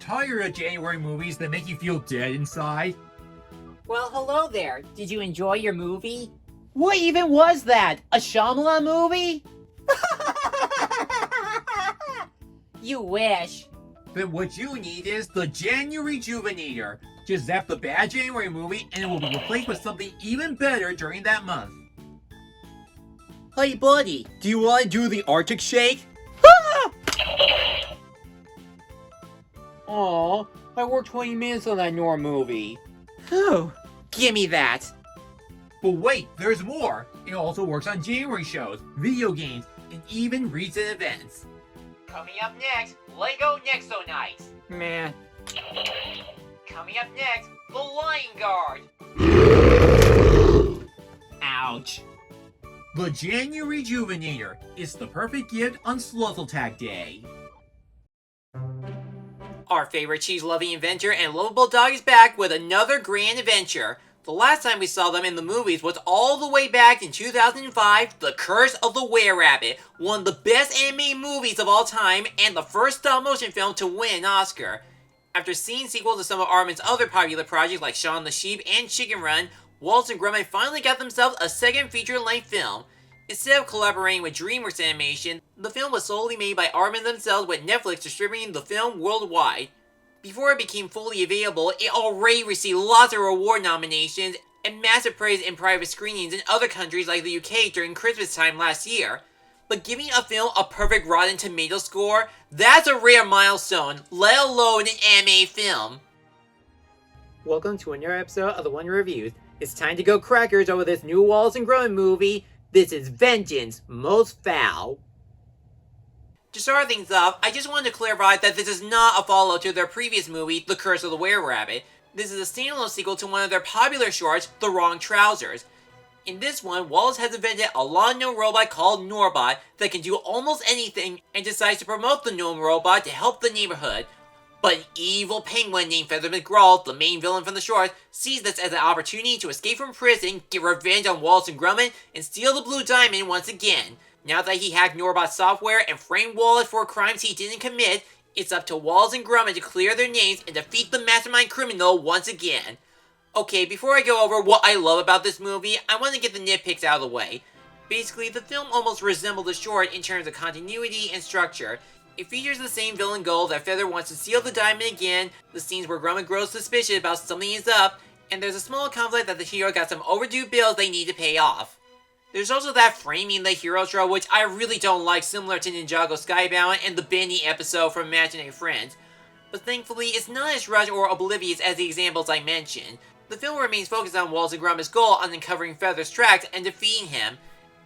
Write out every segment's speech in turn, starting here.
tired of January movies that make you feel dead inside? Well, hello there. Did you enjoy your movie? What even was that? A Shyamalan movie? You wish. Then what you need is the January Rejuvenator. Just zap the bad January movie and it will be replaced with something even better during that month. Hey buddy, do you want to do the Arctic Shake? Aw, I worked 20 minutes on that Nora movie. Whew, gimme that. But wait, there's more! It also works on January shows, video games, and even recent events. Coming up next, Lego Nexo Night. Meh. Coming up next, The Lion Guard. Ouch. The January Rejuvenator is the perfect gift on Sluzzletag Day. Our favorite cheese-loving inventor and lovable dog is back with another grand adventure. The last time we saw them in the movies was all the way back in 2005, The Curse of the Were-Rabbit, one of the best animated movies of all time and the first stop-motion film to win an Oscar. After seeing sequels to some of Aardman's other popular projects like Shaun the Sheep and Chicken Run, Wallace and Gromit finally got themselves a second feature-length film. Instead of collaborating with DreamWorks Animation, the film was solely made by Aardman themselves with Netflix distributing the film worldwide. Before it became fully available, it already received lots of award nominations and massive praise in private screenings in other countries like the UK during Christmas time last year. But giving a film a perfect Rotten Tomatoes score, that's a rare milestone, let alone an animated film. Welcome to another episode of The One Reviews. It's time to go crackers over this new Wallace and Gromit movie. This is Vengeance, Most Fowl. To start things off, I just wanted to clarify that this is not a follow to their previous movie, The Curse of the Were-Rabbit. This is a standalone sequel to one of their popular shorts, The Wrong Trousers. In this one, Wallace has invented a lawn-gnome robot called Norbot that can do almost anything and decides to promote the gnome robot to help the neighborhood. But an evil penguin named Feather McGraw, the main villain from the short, sees this as an opportunity to escape from prison, get revenge on Wallace and Gromit, and steal the Blue Diamond once again. Now that he hacked Norbot's software and framed Wallace for crimes he didn't commit, it's up to Wallace and Gromit to clear their names and defeat the mastermind criminal once again. Okay, before I go over what I love about this movie, I want to get the nitpicks out of the way. Basically, the film almost resembled the short in terms of continuity and structure. It features the same villain goal that Feather wants to steal the diamond again, the scenes where Gromit grows suspicious about something is up, and there's a small conflict that the hero got some overdue bills they need to pay off. There's also that framing the hero trope which I really don't like, similar to Ninjago Skybound and the Bendy episode from Imaginary Friends. But thankfully, it's not as rushed or oblivious as the examples I mentioned. The film remains focused on Wallace and Gromit's goal on uncovering Feather's tracks and defeating him.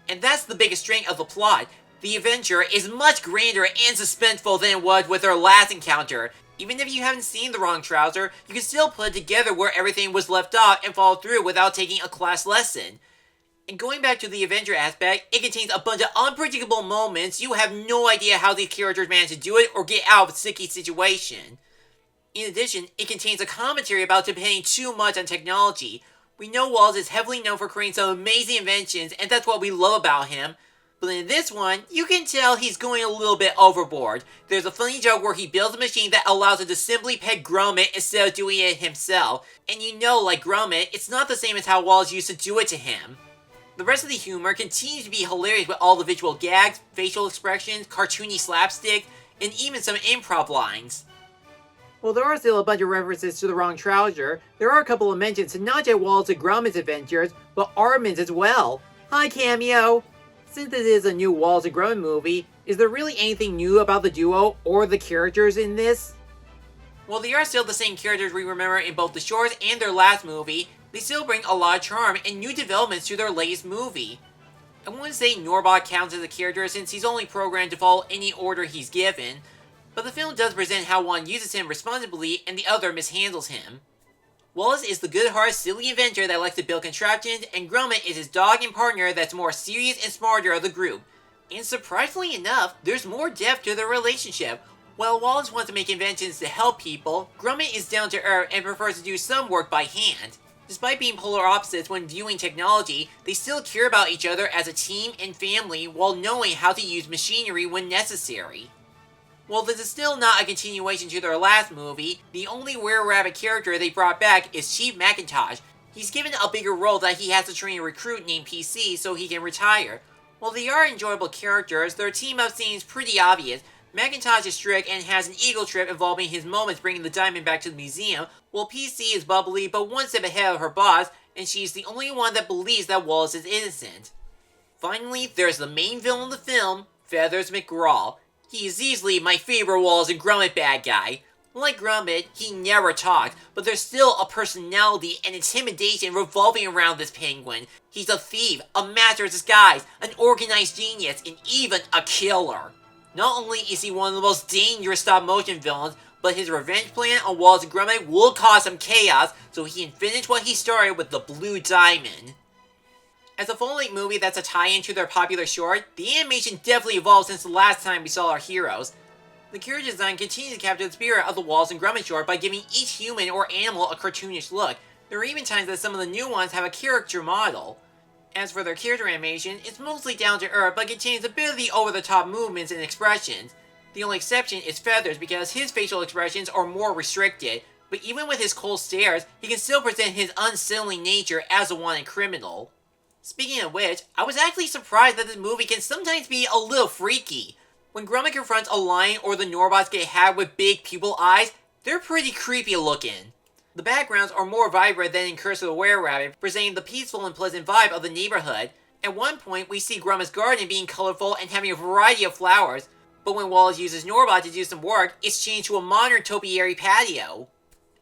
And that's the biggest strength of the plot. The adventure is much grander and suspenseful than it was with their last encounter. Even if you haven't seen The Wrong Trouser, you can still put it together where everything was left off and follow through without taking a class lesson. And going back to the adventure aspect, it contains a bunch of unpredictable moments. You have no idea how these characters manage to do it or get out of a sticky situation. In addition, it contains a commentary about depending too much on technology. We know Wallace is heavily known for creating some amazing inventions, and that's what we love about him. But in this one, you can tell he's going a little bit overboard. There's a funny joke where he builds a machine that allows him to simply pet Gromit instead of doing it himself. And you know, like Gromit, it's not the same as how Wallace used to do it to him. The rest of the humor continues to be hilarious with all the visual gags, facial expressions, cartoony slapstick, and even some improv lines. While there are still a bunch of references to The Wrong Trouser, there are a couple of mentions to not just Wallace and Gromit's adventures, but Aardman's as well. Hi, Cameo! Since this is a new Wallace and Gromit movie, is there really anything new about the duo or the characters in this? While they are still the same characters we remember in both the shorts and their last movie, they still bring a lot of charm and new developments to their latest movie. I wouldn't say Norbot counts as a character since he's only programmed to follow any order he's given, but the film does present how one uses him responsibly and the other mishandles him. Wallace is the good-hearted, silly inventor that likes to build contraptions, and Gromit is his dog and partner that's more serious and smarter of the group. And surprisingly enough, there's more depth to their relationship. While Wallace wants to make inventions to help people, Gromit is down to earth and prefers to do some work by hand. Despite being polar opposites when viewing technology, they still care about each other as a team and family while knowing how to use machinery when necessary. While this is still not a continuation to their last movie, the only Were-Rabbit character they brought back is Chief Macintosh. He's given a bigger role that he has to train a recruit named PC so he can retire. While they are enjoyable characters, their team-up seems pretty obvious. Macintosh is strict and has an ego trip involving his moments bringing the diamond back to the museum, while PC is bubbly but one step ahead of her boss, and she's the only one that believes that Wallace is innocent. Finally, there's the main villain of the film, Feathers McGraw. He is easily my favorite Wallace and Gromit bad guy. Like Gromit, he never talks, but there's still a personality and intimidation revolving around this penguin. He's a thief, a master of disguise, an organized genius, and even a killer. Not only is he one of the most dangerous stop-motion villains, but his revenge plan on Wallace and Gromit will cause some chaos so he can finish what he started with the Blue Diamond. As a full-length movie that's a tie-in to their popular short, the animation definitely evolved since the last time we saw our heroes. The character design continues to capture the spirit of the Wallace and Gromit short by giving each human or animal a cartoonish look. There are even times that some of the new ones have a caricature model. As for their character animation, it's mostly down to earth but contains a bit of the over-the-top movements and expressions. The only exception is Feathers because his facial expressions are more restricted, but even with his cold stares, he can still present his unsettling nature as a wanted criminal. Speaking of which, I was actually surprised that this movie can sometimes be a little freaky. When Gromit confronts a lion or the Norbots get had with big pupil eyes, they're pretty creepy looking. The backgrounds are more vibrant than in Curse of the Were-Rabbit, presenting the peaceful and pleasant vibe of the neighborhood. At one point, we see Gromit's garden being colorful and having a variety of flowers, but when Wallace uses Norbot to do some work, it's changed to a modern topiary patio.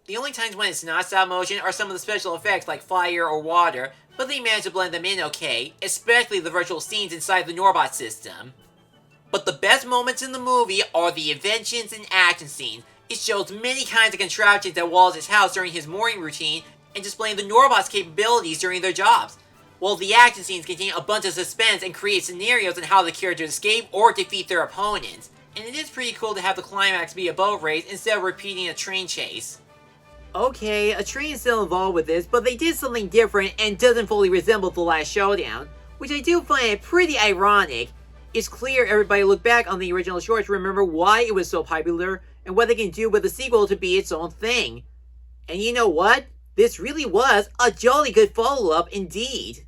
The only times when it's not stop motion are some of the special effects like fire or water, but they manage to blend them in okay, especially the virtual scenes inside the Norbot system. But the best moments in the movie are the inventions and action scenes. It shows many kinds of contraptions at Wallace's house during his morning routine, and displaying the Norbot's capabilities during their jobs. While the action scenes contain a bunch of suspense and create scenarios on how the characters escape or defeat their opponents. And it is pretty cool to have the climax be a boat race instead of repeating a train chase. Okay, a train is still involved with this, but they did something different and doesn't fully resemble the last showdown, which I do find pretty ironic. It's clear everybody looked back on the original short to remember why it was so popular and what they can do with the sequel to be its own thing. And you know what? This really was a jolly good follow-up indeed.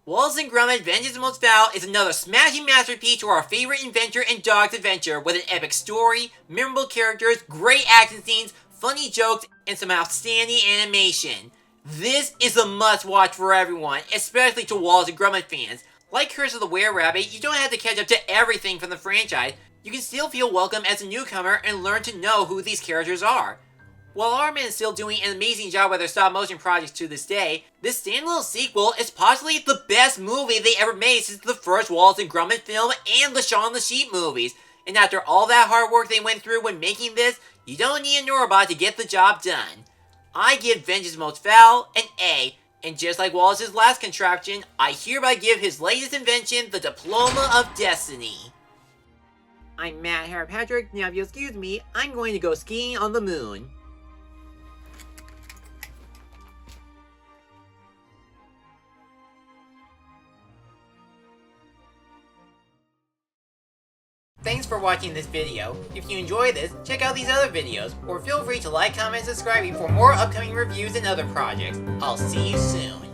Wallace and Gromit Vengeance of Most Fowl is another smashing masterpiece to our favorite inventor and dog's adventure with an epic story, memorable characters, great action scenes, funny jokes, and some outstanding animation. This is a must-watch for everyone, especially to Wallace and Gromit fans. Like Curse of the Were-Rabbit, you don't have to catch up to everything from the franchise. You can still feel welcome as a newcomer and learn to know who these characters are. While Armin is still doing an amazing job with their stop-motion projects to this day, this standalone sequel is possibly the best movie they ever made since the first Wallace and Gromit film and the Shaun the Sheep movies. And after all that hard work they went through when making this, you don't need a Norbot to get the job done. I give Vengeance of Most Fowl an A, and just like Wallace's last contraption, I hereby give his latest invention the Diploma of Destiny. I'm Matt Harpatrick. Now if you'll excuse me, I'm going to go skiing on the moon. Thanks for watching this video. If you enjoyed this, check out these other videos, or feel free to like, comment, and subscribe for more upcoming reviews and other projects. I'll see you soon.